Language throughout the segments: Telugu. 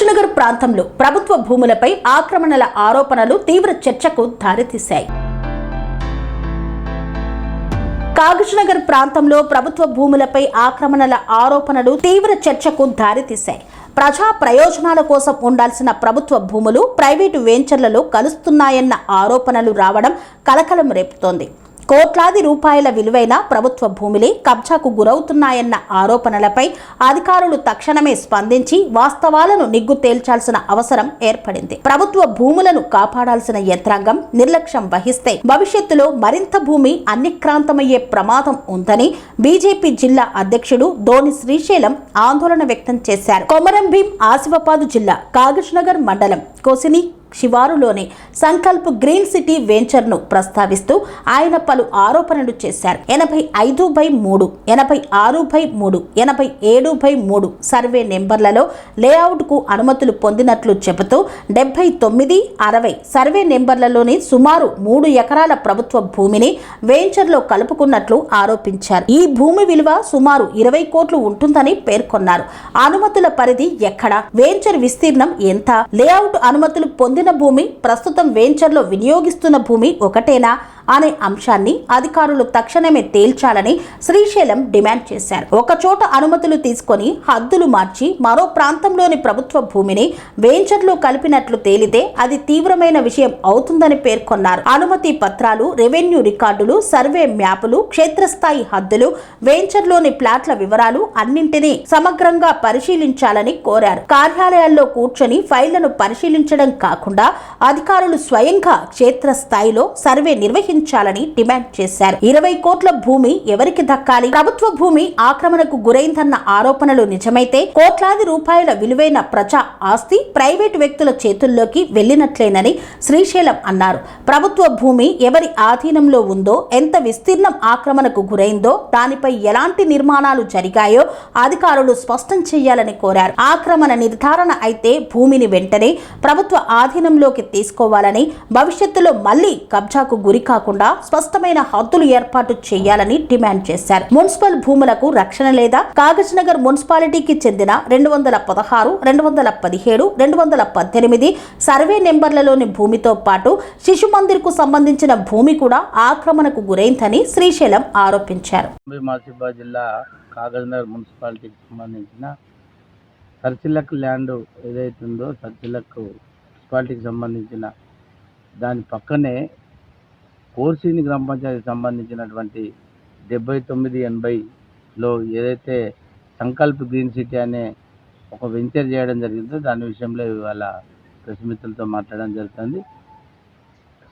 కాగజ్నగర్ ప్రాంతంలో ప్రభుత్వ భూములపై ఆక్రమణల ఆరోపణలు తీవ్ర చర్చకు దారితీశాయి. కాగజ్నగర్ ప్రాంతంలో ప్రభుత్వ భూములపై ఆక్రమణల ఆరోపణలు తీవ్ర చర్చకు దారితీశాయి. ప్రజా ప్రయోజనాల కోసం ఉండాల్సిన ప్రభుత్వ భూములు ప్రైవేటు వెంచర్లలో కలుస్తున్నాయన్న ఆరోపణలు రావడం కలకలం రేపుతోంది. కోట్లాది రూపాయల విలువైన ప్రభుత్వ భూములే కబ్జాకు గురవుతున్నాయన్న ఆరోపణలపై అధికారులు తక్షణమే స్పందించి వాస్తవాలను నిగ్గు తేల్చాల్సిన అవసరం ఏర్పడింది. ప్రభుత్వ భూములను కాపాడాల్సిన యంత్రాంగం నిర్లక్ష్యం వహిస్తే భవిష్యత్తులో మరింత భూమి అన్యక్రాంతమయ్యే ప్రమాదం ఉందని బీజేపీ జిల్లా అధ్యక్షుడు ధోని శ్రీశైలం ఆందోళన వ్యక్తం చేశారు. కొమరంభీం ఆసిఫాబాద్ జిల్లా కాగజ్నగర్ మండలం కోసిని శివారులోని సంకల్ప్ గ్రీన్ సిటీ వెంచర్ను ప్రస్తావిస్తూ ఆయన పలు ఆరోపణలు చేశారు. 85/3, 86/3, 87/3 సర్వే నెంబర్లలో లేఅవుట్కు అనుమతులు పొందినట్లు చెబుతూ 79, 60 సర్వే నెంబర్లలోని సుమారు 3 ఎకరాల ప్రభుత్వ భూమిని వెంచర్లో కలుపుకున్నట్లు ఆరోపించారు. ఈ భూమి విలువ సుమారు 20 కోట్లు ఉంటుందని పేర్కొన్నారు. అనుమతుల పరిధి ఎక్కడ, వెంచర్ విస్తీర్ణం ఎంత, లేఅవుట్ అనుమతులు పొందిన భూమి ప్రస్తుతం వెంచర్లో వినియోగిస్తున్న భూమి ఒకటేనా అనే అంశాన్ని అధికారులు తక్షణమే తేల్చాలని శ్రీశైలం డిమాండ్ చేశారు. ఒక చోట అనుమతులు తీసుకొని హద్దులు మార్చి మరో ప్రాంతంలోని ప్రభుత్వ భూమిని వెంచర్లో కలిపినట్లు తేలితే అది తీవ్రమైన విషయం అవుతుందని పేర్కొన్నారు. అనుమతి పత్రాలు, రెవెన్యూ రికార్డులు, సర్వే మ్యాపులు, క్షేత్రస్థాయి హద్దులు, వెంచర్లోని ప్లాట్ల వివరాలు అన్నింటినీ సమగ్రంగా పరిశీలించాలని కోరారు. కార్యాలయాల్లో కూర్చొని ఫైళ్లను పరిశీలించడం కాకుండా అధికారులు స్వయంగా క్షేత్రస్థాయిలో సర్వే నిర్వహించాలని డిమాండ్ చేశారు. 20 కోట్ల భూమి ఎవరికి దక్కాలి? ప్రభుత్వ భూమి ఆక్రమణకు గురైందన్న ఆరోపణలు నిజమైతే కోట్లాది రూపాయల విలువైన ప్రజా ఆస్తి ప్రైవేటు వ్యక్తుల చేతుల్లోకి వెళ్లినట్లేనని శ్రీశైలం అన్నారు. ప్రభుత్వ భూమి ఎవరి ఆధీనంలో ఉందో, ఎంత విస్తీర్ణం ఆక్రమణకు గురైందో, దానిపై ఎలాంటి నిర్మాణాలు జరిగాయో అధికారులు స్పష్టం చేయాలని కోరారు. ఆక్రమణ నిర్ధారణ అయితే భూమిని వెంటనే ప్రభుత్వ ఆధీనంలోకి తీసుకోవాలని, భవిష్యత్తులో మళ్లీ కబ్జాకు గురి కాకుండా స్పష్టమైన హద్దులు ఏర్పాటు చేయాలని డిమాండ్ చేశారు. మున్సిపల్ భూములకు రక్షణ లేదా? కాగజ్నగర్ మున్సిపాలిటీకి చెందిన 216, 217, 218 సర్వే నెంబర్లలోని భూమితో పాటు శిశు మందిర్ కు సంబంధించిన భూమి కూడా ఆక్రమణకు గురైందని శ్రీశైలం ఆరోపించారు. జిల్లా కాగజ్నగర్ మున్సిపాలిటీకి సంబంధించిన సర్చిలక్ ల్యాండ్ ఏదైతుందో సర్చిలక్ మున్సిపాలిటీకి సంబంధించిన దాని పక్కనే కోర్సిని గ్రామ పంచాయతీకి సంబంధించినటువంటి 79-80లో ఏదైతే సంకల్ప్ గ్రీన్ సిటీ అనే ఒక వెంచర్ చేయడం జరిగిందో దాని విషయంలో ఇవాళ ప్రెస్ మిత్రులతో మాట్లాడడం జరుగుతుంది.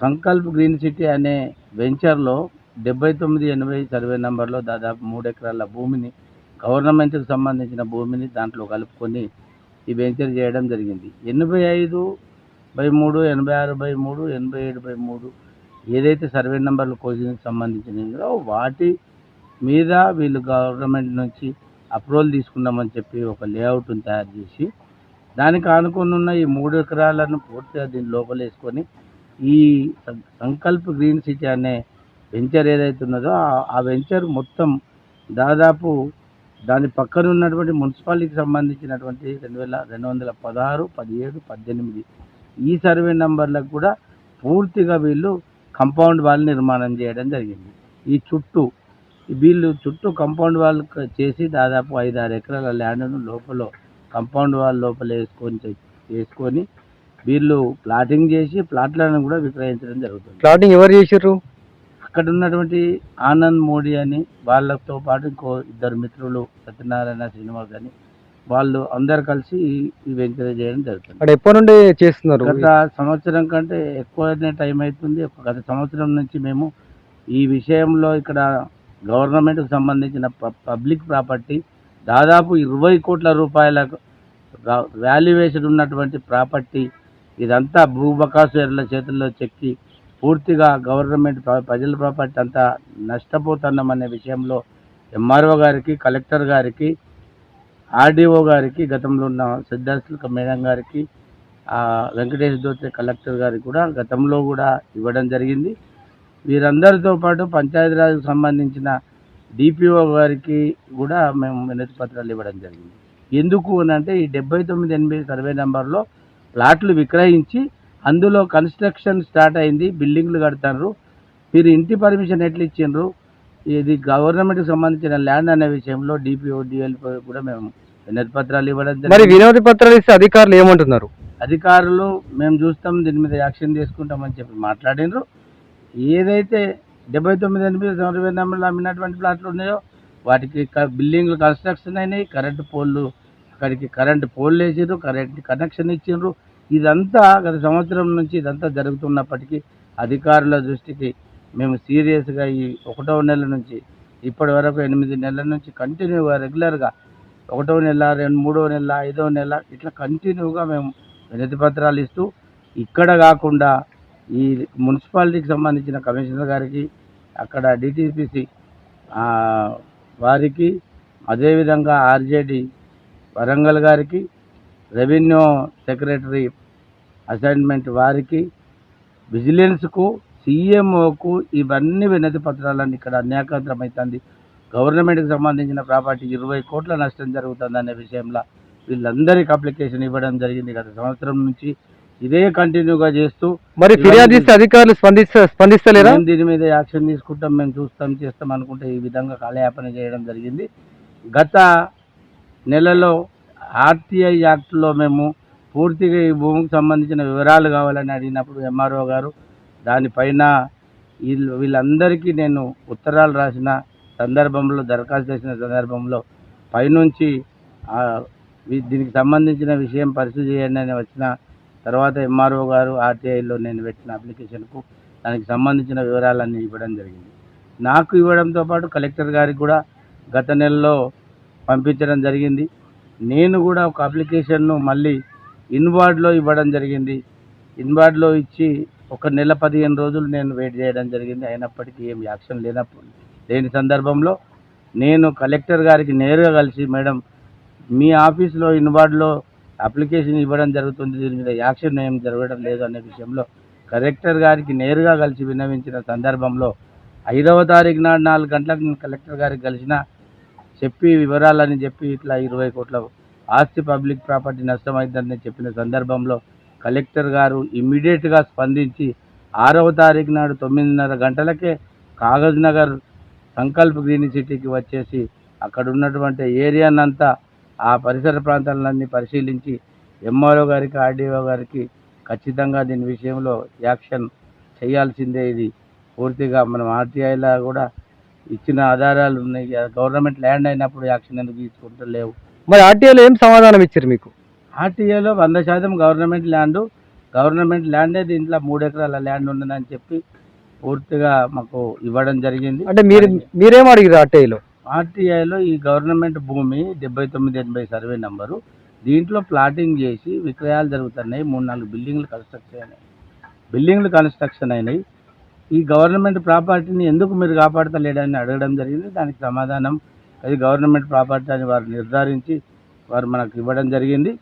సంకల్ప్ గ్రీన్ సిటీ అనే వెంచర్లో 79-80 సర్వే నెంబర్లో దాదాపు 3 ఎకరాల భూమిని, గవర్నమెంట్కి సంబంధించిన భూమిని దాంట్లో కలుపుకొని ఈ వెంచర్ చేయడం జరిగింది. 85/3, 86/3, 87/3 ఏదైతే సర్వే నెంబర్లు కోసినికి సంబంధించినదో వాటి మీద వీళ్ళు గవర్నమెంట్ నుంచి అప్రూవల్ తీసుకున్నామని చెప్పి ఒక లేఅవుట్ని తయారు చేసి దానికి ఆనుకొని ఉన్న ఈ 3 ఎకరాలను పూర్తిగా దీని లోపల వేసుకొని ఈ సంకల్ప్ గ్రీన్ సిటీ అనే వెంచర్ ఏదైతే ఉన్నదో ఆ వెంచర్ మొత్తం దాదాపు దాని పక్కన ఉన్నటువంటి మున్సిపాలిటీకి సంబంధించినటువంటి 2216, 17, 18 ఈ సర్వే నెంబర్లకు కూడా పూర్తిగా వీళ్ళు కంపౌండ్ వాల్ నిర్మాణం చేయడం జరిగింది. ఈ వీళ్ళు చుట్టూ కంపౌండ్ వాల్ చేసి దాదాపు 5-6 ఎకరాల ల్యాండ్ను లోపల కంపౌండ్ వాల్ లోపల వేసుకొని వీళ్ళు ప్లాటింగ్ చేసి ప్లాట్లను కూడా విక్రయించడం జరుగుతుంది. ప్లాటింగ్ ఎవరు చేసారు? అక్కడ ఉన్నటువంటి ఆనంద్ మోడీ అని, వాళ్ళతో పాటు ఇంకో 2 మిత్రులు సత్యనారాయణ, శ్రీనివాస్ అని, వాళ్ళు అందరు కలిసి ఈ వెంచర్ చేయడం జరుగుతుంది. అక్కడ ఎప్పటి నుండి చేస్తున్నారు? గత సంవత్సరం కంటే ఎక్కువనే టైం అవుతుంది. గత సంవత్సరం నుంచి మేము ఈ విషయంలో ఇక్కడ గవర్నమెంట్కి సంబంధించిన పబ్లిక్ ప్రాపర్టీ దాదాపు 20 కోట్ల రూపాయల వాల్యుయేషన్ ఉన్నటువంటి ప్రాపర్టీ ఇదంతా భూబకాసుల చేతుల్లో చెక్కి పూర్తిగా గవర్నమెంట్ ప్రజల ప్రాపర్టీ అంతా నష్టపోతున్నామనే విషయంలో ఎంఆర్ఓ గారికి, కలెక్టర్ గారికి, ఆర్డీఓ గారికి, గతంలో ఉన్న సిద్ధార్థ మేడం గారికి, వెంకటేష్ దోత్రే కలెక్టర్ గారికి కూడా గతంలో కూడా ఇవ్వడం జరిగింది. వీరందరితో పాటు పంచాయతీరాజ్కి సంబంధించిన డిపిఓ గారికి కూడా మేము వినతి పత్రాలు ఇవ్వడం జరిగింది. ఎందుకు అని అంటే ఈ 7980 సర్వే నెంబర్లో ప్లాట్లు విక్రయించి అందులో కన్స్ట్రక్షన్ స్టార్ట్ అయింది, బిల్డింగ్లు కడతారు. మీరు ఇంటి పర్మిషన్ ఎట్లా ఇచ్చిండ్రు, ఇది గవర్నమెంట్కి సంబంధించిన ల్యాండ్ అనే విషయంలో డిపిఓ డిఎల్పో కూడా మేము వినతి పత్రాలు ఇవ్వడం మరి జరిగింది. వినోద పత్రాలు ఇస్తే అధికారులు ఏమంటున్నారు? అధికారులు మేము చూస్తాం, దీని మీద యాక్షన్ తీసుకుంటామని చెప్పి మాట్లాడినరు. ఏదైతే 7980 సర్వే నెంబర్లో అమ్మినటువంటి ప్లాట్లు ఉన్నాయో వాటికి బిల్డింగ్లు కన్స్ట్రక్షన్ అయినాయి, కరెంటు పోల్లు అక్కడికి కరెంటు పోల్లు వేసారు, కరెంట్ కనెక్షన్ ఇచ్చిండ్రు. ఇదంతా గత సంవత్సరం నుంచి ఇదంతా జరుగుతున్నప్పటికీ అధికారుల దృష్టికి మేము సీరియస్గా ఈ 1వ నెల నుంచి ఇప్పటి వరకు 8 నెలల నుంచి కంటిన్యూగా రెగ్యులర్గా 1వ నెల, 3వ నెల, 5వ నెల ఇట్లా కంటిన్యూగా మేము వినతి పత్రాలు ఇస్తూ ఇక్కడ కాకుండా ఈ మున్సిపాలిటీకి సంబంధించిన కమిషనర్ గారికి, అక్కడ డిటిపిసి వారికి, అదేవిధంగా ఆర్జేడి వరంగల్ గారికి, రెవెన్యూ సెక్రటరీ అసైన్మెంట్ వారికి, విజిలెన్స్కు, సీఎంఓకు ఇవన్నీ వినతి పత్రాలన్నీ ఇక్కడ అన్యాయకాంతం అవుతుంది. గవర్నమెంట్కి సంబంధించిన ప్రాపర్టీ 20 కోట్ల నష్టం జరుగుతుంది అనే విషయంలో వీళ్ళందరికీ అప్లికేషన్ ఇవ్వడం జరిగింది. గత సంవత్సరం నుంచి ఇదే కంటిన్యూగా చేస్తూ మరి ఫిర్యాదు చేస్తే అధికారులు స్పందిస్తలేరా? మేము దీని మీద యాక్షన్ తీసుకుంటాం, మేము చూస్తాం, చేస్తాం అనుకుంటే ఈ విధంగా కాలయాపన చేయడం జరిగింది. గత నెలలో ఆర్టీఐ యాక్ట్లో మేము పూర్తిగా ఈ భూమికి సంబంధించిన వివరాలు కావాలని అడిగినప్పుడు ఎంఆర్ఓ గారు దానిపైన వీళ్ళందరికీ నేను ఉత్తరాలు రాసిన సందర్భంలో, దరఖాస్తు చేసిన సందర్భంలో పైనుంచి దీనికి సంబంధించిన విషయం పరిశీలి చేయండి అని వచ్చిన తర్వాత ఎంఆర్ఓ గారు ఆర్టీఐలో నేను పెట్టిన అప్లికేషన్కు దానికి సంబంధించిన వివరాలన్నీ ఇవ్వడం జరిగింది. నాకు ఇవ్వడంతో పాటు కలెక్టర్ గారికి కూడా గత నెలలో పంపించడం జరిగింది. నేను కూడా ఒక అప్లికేషన్ను మళ్ళీ ఇన్వార్డ్లో ఇవ్వడం జరిగింది. ఇన్వార్డ్లో ఇచ్చి 1 నెల 15 రోజులు నేను వెయిట్ చేయడం జరిగింది. అయినప్పటికీ ఏం యాక్షన్ లేని సందర్భంలో నేను కలెక్టర్ గారికి నేరుగా కలిసి, మేడం మీ ఆఫీస్లో ఇన్వార్డ్లో అప్లికేషన్ ఇవ్వడం జరుగుతుంది, దీని మీద యాక్షన్ ఏం జరగడం లేదు అనే విషయంలో కలెక్టర్ గారికి నేరుగా కలిసి విన్నవించిన సందర్భంలో 5వ తారీఖు నాడు 4 గంటలకు నేను కలెక్టర్ గారికి కలిసిన, చెప్పి వివరాలని చెప్పి ఇట్లా 20 కోట్ల ఆస్తి పబ్లిక్ ప్రాపర్టీ నష్టమైందని చెప్పిన సందర్భంలో కలెక్టర్ గారు ఇమ్మీడియట్గా స్పందించి 6వ తారీఖు నాడు 9:30 గంటలకే కాగజ్ నగర్ సంకల్ప్ గ్రీన్ సిటీకి వచ్చేసి అక్కడ ఉన్నటువంటి ఏరియానంతా ఆ పరిసర ప్రాంతాలన్నీ పరిశీలించి ఎంఆర్ఓ గారికి, ఆర్డీఓ గారికి ఖచ్చితంగా దీని విషయంలో యాక్షన్ చేయాల్సిందే. ఇది పూర్తిగా మనం ఆర్టీఐలో కూడా ఇచ్చిన ఆధారాలు ఉన్నాయి. గవర్నమెంట్ ల్యాండ్ అయినప్పుడు యాక్షన్ ఎందుకు తీసుకుంటలేవు? మరి ఆర్టీఐలో ఏం సమాధానం ఇచ్చారు మీకు? ఆర్టీఐలో 100% గవర్నమెంట్ ల్యాండే, దీంట్లో 3 ఎకరాల ల్యాండ్ ఉన్నదని చెప్పి పూర్తిగా మాకు ఇవ్వడం జరిగింది. అంటే మీరేం అడిగారు ఆర్టీఐలో? ఆర్టీఐలో ఈ గవర్నమెంట్ భూమి 7980 సర్వే నెంబరు, దీంట్లో ప్లాటింగ్ చేసి విక్రయాలు జరుగుతున్నాయి. 3-4 బిల్డింగ్లు కన్స్ట్రక్షన్ అయినాయి. ఈ గవర్నమెంట్ ప్రాపర్టీని ఎందుకు మీరు కాపాడతలేడని అడగడం జరిగింది. దానికి సమాధానం అది గవర్నమెంట్ ప్రాపర్టీ అని వారు నిర్ధారించి వారు మనకు ఇవ్వడం జరిగింది.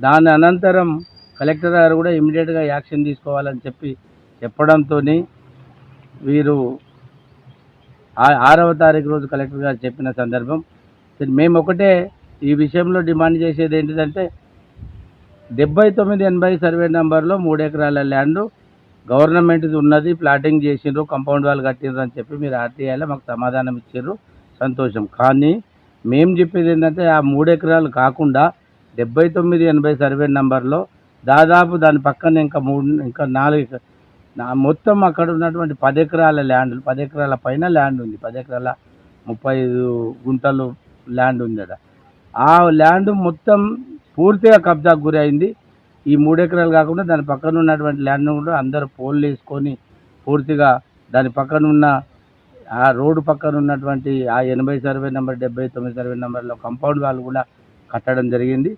దాని అనంతరం కలెక్టర్ గారు కూడా ఇమ్మీడియట్గా యాక్షన్ తీసుకోవాలని చెప్పడంతో వీరు 6వ తారీఖు రోజు కలెక్టర్ గారు చెప్పిన సందర్భం మేము ఒకటే ఈ విషయంలో డిమాండ్ చేసేది ఏంటిదంటే 7980 సర్వే నెంబర్లో 3 ఎకరాల ల్యాండ్ గవర్నమెంట్ది ఉన్నది, ప్లాటింగ్ చేసిండ్రు, కాంపౌండ్ వాల్ కట్టిండ్రు అని చెప్పి మీరు ఆర్టీఐలో మాకు సమాధానం ఇచ్చారు, సంతోషం. కానీ మేము చెప్పేది ఏంటంటే ఆ 3 ఎకరాలు కాకుండా 7980 సర్వే నెంబర్లో దాదాపు దాని పక్కన ఇంకా 4 మొత్తం అక్కడ ఉన్నటువంటి 10 ఎకరాల ల్యాండ్, 10 ఎకరాల పైన ల్యాండ్ ఉంది, 10 ఎకరాల 35 గుంటలు ల్యాండ్ ఉంది. ఆ ల్యాండ్ మొత్తం పూర్తిగా కబ్జాకు గురి అయింది. ఈ 3 ఎకరాలు కాకుండా దాని పక్కన ఉన్నటువంటి ల్యాండ్ కూడా అందరూ పోల్లు వేసుకొని పూర్తిగా దాని పక్కన ఉన్న ఆ రోడ్డు పక్కన ఉన్నటువంటి ఆ 80 సర్వే నెంబర్, 79 సర్వే నెంబర్లో కాంపౌండ్ వాళ్ళు కూడా కట్టడం జరిగింది.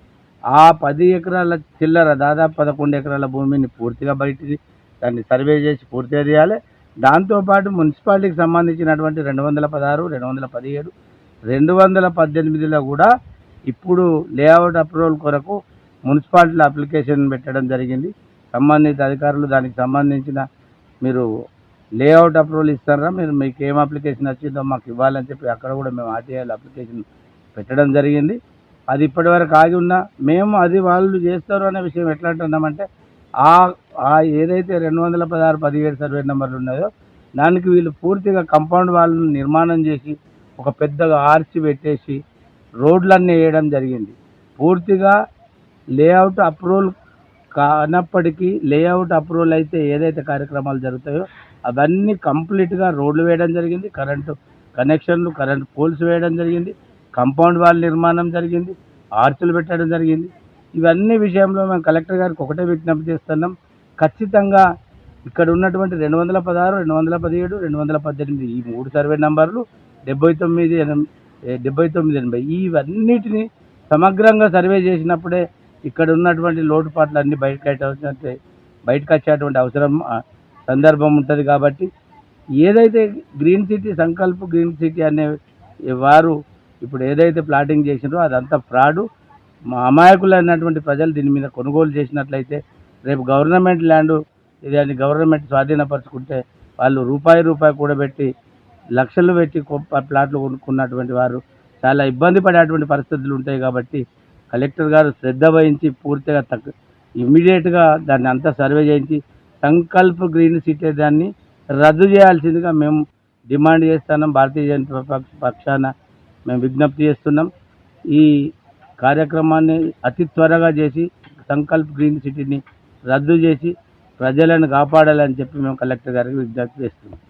ఆ 10 ఎకరాల చిల్లర దాదాపు 11 ఎకరాల భూమిని పూర్తిగా బయటికి దాన్ని సర్వే చేసి పూర్తిగా చేయాలి. దాంతోపాటు మున్సిపాలిటీకి సంబంధించినటువంటి 216, 217, 218లో కూడా ఇప్పుడు లేఅవుట్ అప్రూవల్ కొరకు మున్సిపాలిటీలో అప్లికేషన్ పెట్టడం జరిగింది. సంబంధిత అధికారులు దానికి సంబంధించిన మీరు లేఅవుట్ అప్రూవల్ ఇస్తారా, మీకు ఏం అప్లికేషన్ వచ్చిందో మాకు ఇవ్వాలని చెప్పి అక్కడ కూడా మేము ఆర్టీఐలో అప్లికేషన్ పెట్టడం జరిగింది. అది ఇప్పటివరకు ఆగి ఉన్నా మేము అది వాళ్ళు చేస్తారు అనే విషయం ఎట్లా అంటున్నామంటే ఆ ఆ ఏదైతే 216, 17 సర్వే నెంబర్లు ఉన్నాయో దానికి వీళ్ళు పూర్తిగా కంపౌండ్ వాళ్ళను నిర్మాణం చేసి ఒక పెద్దగా ఆర్చి పెట్టేసి రోడ్లన్నీ వేయడం జరిగింది. పూర్తిగా లేఅవుట్ అప్రూవల్ కానప్పటికీ లేఅవుట్ అప్రూవల్ అయితే ఏదైతే కార్యక్రమాలు జరుగుతాయో అవన్నీ కంప్లీట్గా రోడ్లు వేయడం జరిగింది, కరెంటు కనెక్షన్లు, కరెంటు పోల్స్ వేయడం జరిగింది, కాంపౌండ్ వాల్ నిర్మాణం జరిగింది, ఆర్చులు పెట్టడం జరిగింది. ఇవన్నీ విషయంలో మేము కలెక్టర్ గారికి ఒకటే విజ్ఞప్తి చేస్తున్నాం, ఖచ్చితంగా ఇక్కడ ఉన్నటువంటి 216, 217, 218 ఈ 3 సర్వే నంబర్లు 79, 80 ఇవన్నిటిని సమగ్రంగా సర్వే చేసినప్పుడే ఇక్కడ ఉన్నటువంటి లోటుపాట్లు అన్నీ బయటకు వచ్చేటువంటి అవసరం సందర్భం ఉంటుంది. కాబట్టి ఏదైతే green city Sankalp green city అనే వారు ఇప్పుడు ఏదైతే ప్లాటింగ్ చేసినారో అదంతా ఫ్రాడు. మా అమాయకులైనటువంటి ప్రజలు దీని మీద కొనుగోలు చేసినట్లయితే రేపు గవర్నమెంట్ ల్యాండ్ ఇది గవర్నమెంట్ స్వాధీనపరుచుకుంటే వాళ్ళు రూపాయి కూడబెట్టి లక్షలు పెట్టి ప్లాట్లు కొనుక్కున్నటువంటి వారు చాలా ఇబ్బంది పడేటువంటి పరిస్థితులు ఉంటాయి. కాబట్టి కలెక్టర్ గారు శ్రద్ధ వహించి పూర్తిగా ఇమ్మీడియట్గా దాన్ని అంతా సర్వే చేయించి సంకల్ప్ గ్రీన్ సిటీ దాన్ని రద్దు చేయాల్సిందిగా మేము డిమాండ్ చేస్తున్నాం. భారతీయ జనతా పక్షాన మేము విజ్ఞప్తి చేస్తున్నాం. ఈ కార్యక్రమాన్ని అతి త్వరగా చేసి సంకల్ప్ గ్రీన్ సిటీని రద్దు చేసి ప్రజలను కాపాడాలని చెప్పి మేము కలెక్టర్ గారికి విజ్ఞప్తి చేస్తున్నాం.